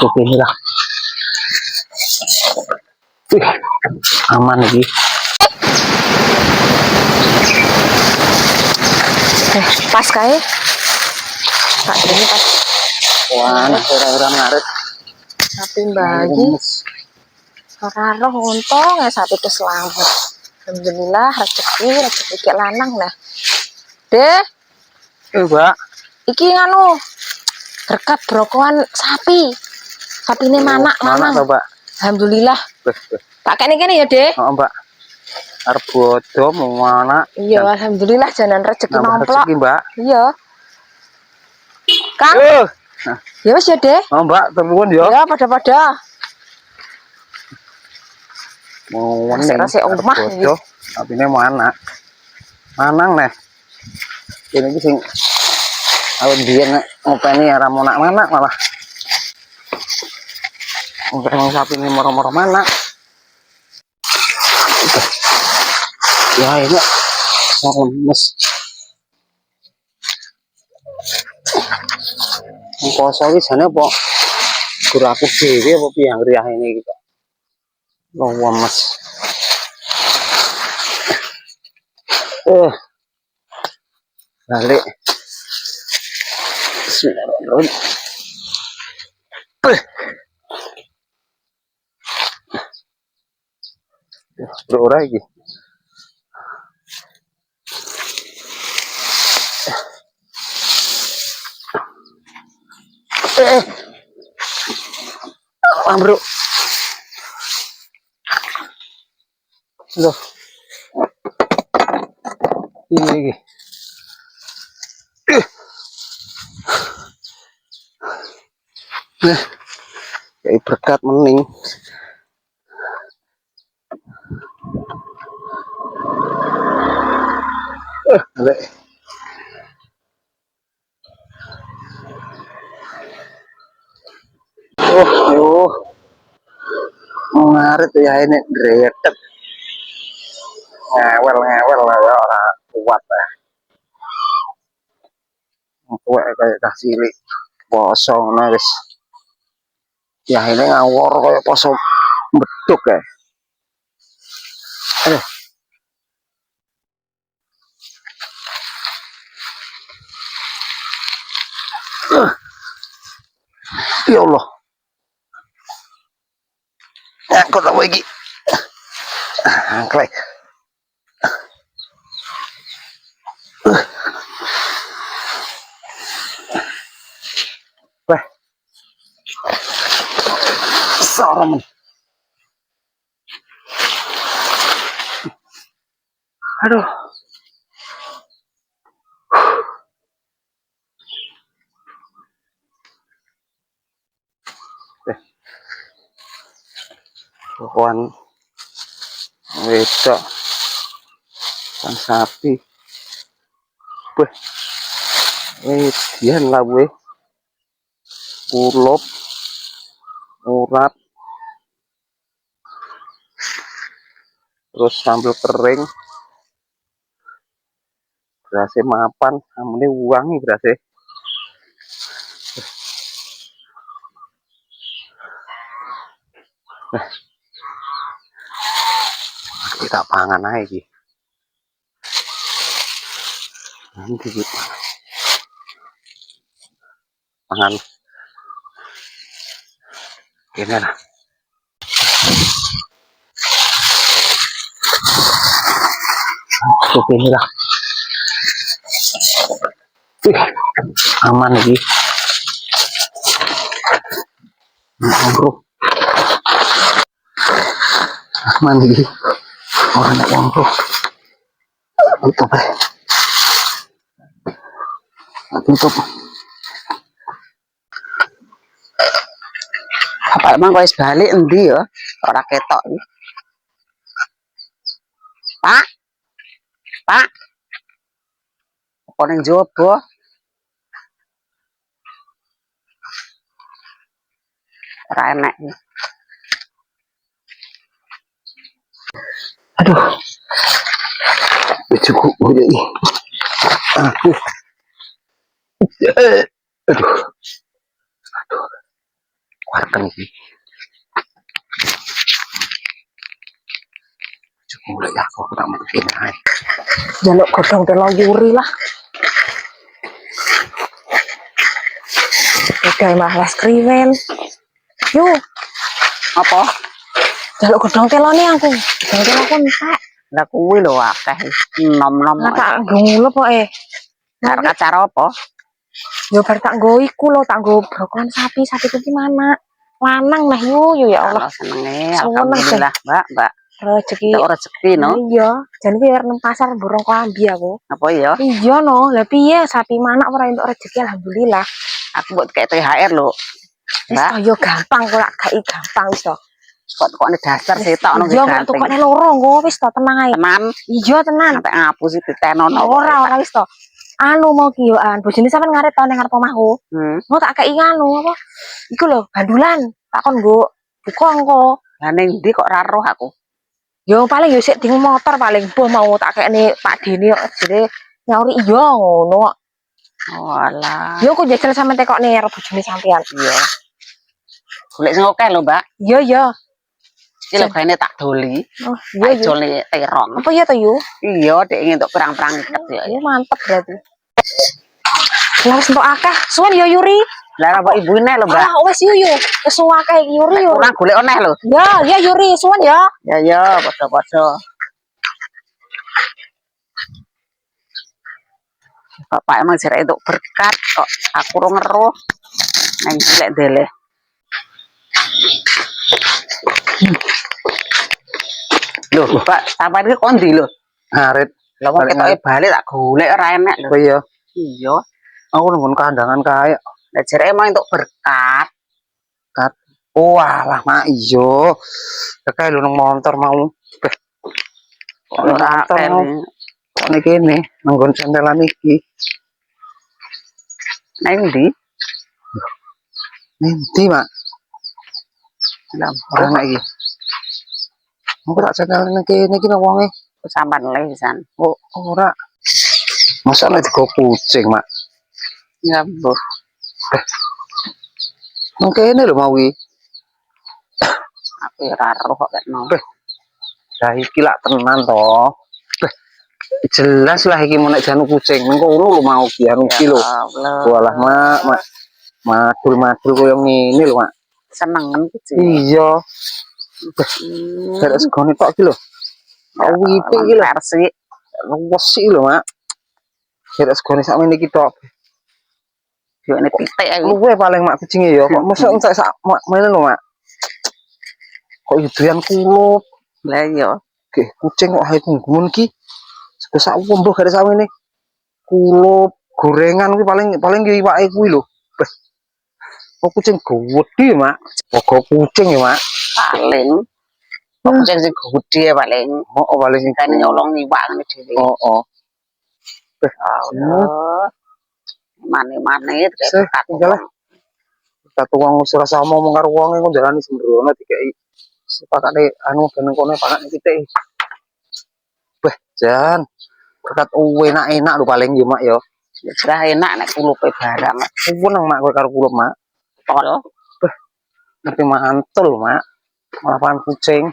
Ini lah. Aman lagi. Pas kae. Tak ini pas. Wah, ora ngaret. Sapi bagi. Ora roh untung ya sapi itu selamat. Alhamdulillah rezeki kayak lanang lah. Deh. Mbak. Iki nganu berkat brokoan sapi. Sapine manak lanang. Mbak. Alhamdulillah. Tak kene ya, Deh. Oh, Mbak. Arep bodo mau anak. Iya, alhamdulillah jalan rezeki nomplok. Rezeki, Mbak. Iya. Kang. Ya wis ya, Deh. Oh, Mbak, nuwun ya. Ya, pada-pada. Mau wening omah iki. Sapine mau anak. Manang neh. Ini iki sing awak biyen ngopeni ora monak-manak malah. Wong sapine moro-moro manak. Ya ini lemes. Poso iki jane apa guraku dhewe apa piye ngriah ini iki kok. Lemes. Balik. Bismillahirrahmanirrahim. Bro ora iki. Bro. Loh. Iki. Kayak berkat mening. Balik. Yo. Ngarit ya ini dretet. Ngewel lah ya orang kuat ya. Kuat kayak cilik. Poso ngono wis. Ya ini ngawur kayak poso beduk ya. Ya Allah. Kok apa iki? Angklek. Wah. Sarem. Aduh. Pohon wedok sang sapi. Weh. Dian lah weh. Kulup. Urat. Terus sambil kering. Berase mapan, amune wangi berase. Kita pangan aja iki. Nanti kita pangan. Ini lah. Ini lah. Aman lagi. Aman lagi. Orang nak bro. Tutup. Tutup. Apa emang kau balik endi ya? Orang ketok ini. Pak. Pak. Apa ning jowo? Ora enak. Aduh. Cukup ini. Aduh. Aduh. Warken iki. Cukup mulai aku tak mungkin ae. Jaluk godhong telo yuri lah. Udah malas kriwen. Yuk, Apa? jaluk godhong telone aku. Godhong telo aku entek. Lah kuwi lho akeh. Nom-nom. Lah tak nggo pokoke. Arep acara apa? Yo bar tak nggo iku lho, tak nggo brokolan sapi. Sapi ku mana? Lanang lah yo ya Allah. Allah senenge. Seneng, Alhamdulillah, Mbak. Rezeki. Entuk rezeki no. Iya, jane ki arep nang pasar borong klambi aku. Apa ya? Iya no, lah piye sapi mana ora entuk rezeki alhamdulillah. Aku buat kayak THR lho. Wis to yo gampang kok lak gak gampang wis to. Kok ini dasar sitok nang Iya kok tukokne loro engko wis to tenang ae. tenan. Iya tenan. Sampai ngapus iki ditenono. Ora wis to. Anu mau ki yo bojone sampean ngaret to ning ngarep omahku. Mau tak kei anu apa? Iku lho bandulan. Tak kon nggo buka engko. Lah ning ndi kok ora roh aku? Yo paling yo sik ding motor paling boh mau tak kekne Pak Dene kok jere nyauri iya ngono kok. Walah. Yo kok jajal sampe tekokne karo bojone sampean. Iya. Golek sing akeh lho, Mbak. Iya iya. Iki lho gaene tak doli. Oh, iya iya. Jole terong. Apa ya to yo? Iya, dek ingin untuk perang-perang iket ya. Ya mantep berarti. Lah wis entuk akeh. Suwen yo Yuri. Lah apa ibune lho, Mbak? Ah wis yo yo. Wis akeh Yuri yo. Ora golek oneh lho. Ya, ya Yuri, suwen ya. Ya ya, padha-padha. Bapak emang jare entuk berkat kok aku ora ngeruh. Nang lek deleh. Loh, Pak, sampeyan iki kondi lho. Ngarit. Lah kok ketoke bali tak golek ora enek lho. Oh iya. Iya. Aku nunggu kandangan kae. Lah jare emang entuk berkat. Walah mak iyo. Kae lu nang motor mau. Kok Ora motor mau. kene. Kok nek kene nanggon sentelan iki. Nang ndi? Nanti mak. Lah Ora nek iki. Aku tak sentelan nang kene iki nang wonge. sampan le pisan. Oh ora. Masa nek digo kucing mak. Ya, Bu. Nang kene lho mau iki. Aku ora roh kok kena. Lah iki lak tenan to. Jelas lah iki mau nek janu kucing. Mengko ngono lho mau ki anu iki lho. Walah mak. Madul koyo ngene lho mak. Senengen kucing. Iya. Gara segone tok iki lho. Wite iki lho. Versi Wesi lho mak. Gara segone sakmene iki tok. yo nek pitik aku. Luwe paling mak kucinge ya. Kok mosok entek sak mene lho mak. Kok yudian kulup. Lah iya. Oke, kucing kok hae gumun ki. Sak wombo gara sakmene. Kulup, gorengan kuwi paling yo iwake kuwi lho. Kok kucing gede mak. Kok kucing ya mak. Paling kucing sing gede paling. Oh paling sing Kan nyolong iwak ngene dhewe. Oh. Allah. Mane-mane Tinggal lah. Satu wong wis ora sama ngomong karo wong engko jalani sembrono dikeki. Sepakane anu ben kono pakane titik. Wah, jan. Berkat enak-enak lho paling yo mak yo. Sudah enak nek kulupe barang. Seneng mak kowe karo kulup mak. Tol. Ngerti mantul mak. Malah kucing.